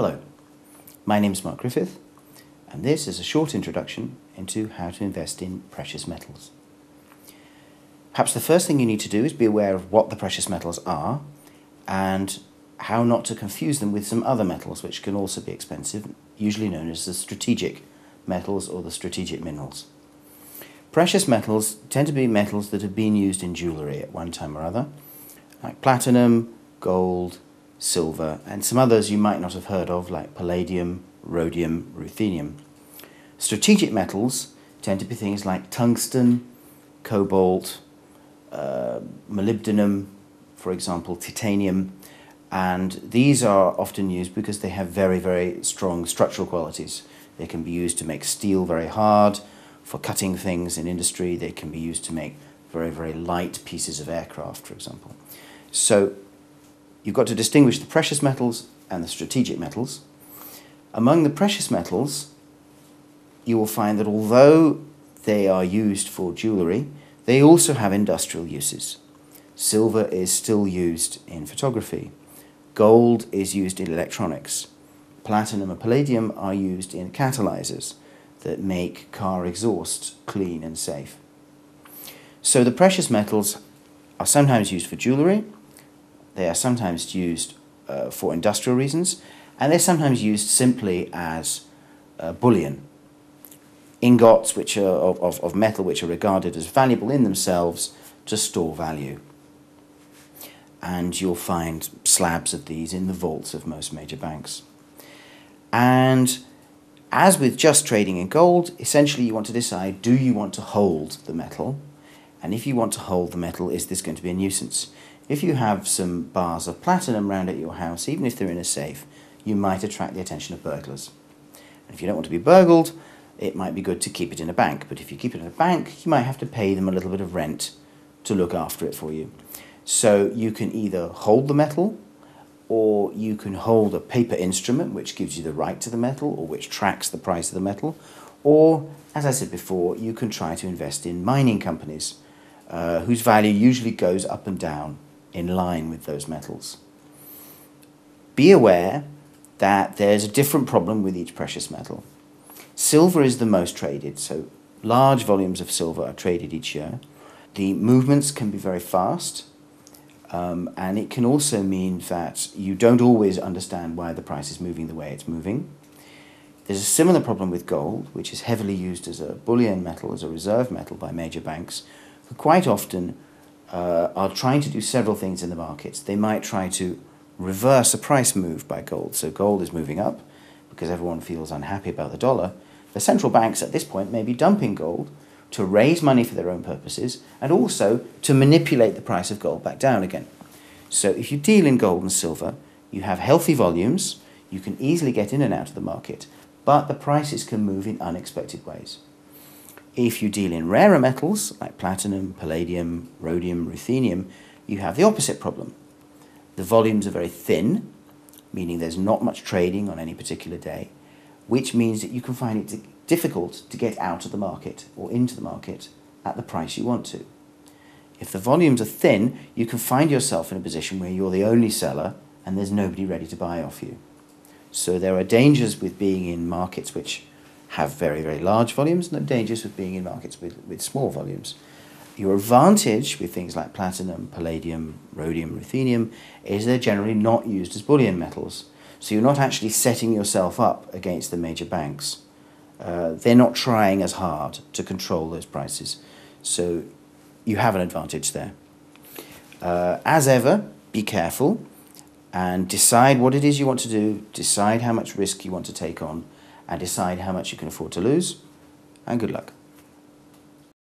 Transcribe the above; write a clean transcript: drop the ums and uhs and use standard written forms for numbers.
Hello, my name is Mark Griffith, and this is a short introduction into how to invest in precious metals. Perhaps the first thing you need to do is be aware of what the precious metals are and how not to confuse them with some other metals which can also be expensive, usually known as the strategic metals or the strategic minerals. Precious metals tend to be metals that have been used in jewellery at one time or other, like platinum, gold, silver, and some others you might not have heard of, like palladium, rhodium, ruthenium. Strategic metals tend to be things like tungsten, cobalt, molybdenum, for example, titanium, and these are often used because they have very, very strong structural qualities. They can be used to make steel very hard, for cutting things in industry. They can be used to make very, very light pieces of aircraft, for example. So you've got to distinguish the precious metals and the strategic metals. Among the precious metals, you will find that although they are used for jewellery, they also have industrial uses. Silver is still used in photography. Gold is used in electronics. Platinum and palladium are used in catalyzers that make car exhaust clean and safe. So the precious metals are sometimes used for jewellery, they are sometimes used for industrial reasons, and they're sometimes used simply as bullion. Ingots which are of metal which are regarded as valuable in themselves to store value. And you'll find slabs of these in the vaults of most major banks. And as with just trading in gold, essentially you want to decide, do you want to hold the metal? And if you want to hold the metal, is this going to be a nuisance? If you have some bars of platinum round at your house, even if they're in a safe, you might attract the attention of burglars. And if you don't want to be burgled, it might be good to keep it in a bank. But if you keep it in a bank, you might have to pay them a little bit of rent to look after it for you. So you can either hold the metal, or you can hold a paper instrument which gives you the right to the metal or which tracks the price of the metal, or, as I said before, you can try to invest in mining companies whose value usually goes up and down in line with those metals. Be aware that there's a different problem with each precious metal. Silver is the most traded, so large volumes of silver are traded each year. The movements can be very fast, and it can also mean that you don't always understand why the price is moving the way it's moving. There's a similar problem with gold, which is heavily used as a bullion metal, as a reserve metal by major banks, who quite often are trying to do several things in the markets. They might try to reverse a price move by gold. So gold is moving up because everyone feels unhappy about the dollar. The central banks at this point may be dumping gold to raise money for their own purposes and also to manipulate the price of gold back down again. So if you deal in gold and silver, you have healthy volumes, you can easily get in and out of the market, but the prices can move in unexpected ways. If you deal in rarer metals like platinum, palladium, rhodium, ruthenium, you have the opposite problem. The volumes are very thin, meaning there's not much trading on any particular day, which means that you can find it difficult to get out of the market or into the market at the price you want to. If the volumes are thin, you can find yourself in a position where you're the only seller and there's nobody ready to buy off you. So there are dangers with being in markets which have very, very large volumes, and there are dangers with being in markets with small volumes. Your advantage with things like platinum, palladium, rhodium, ruthenium is they're generally not used as bullion metals. So you're not actually setting yourself up against the major banks. They're not trying as hard to control those prices. So you have an advantage there. As ever, be careful and decide what it is you want to do, decide how much risk you want to take on, and decide how much you can afford to lose, and good luck.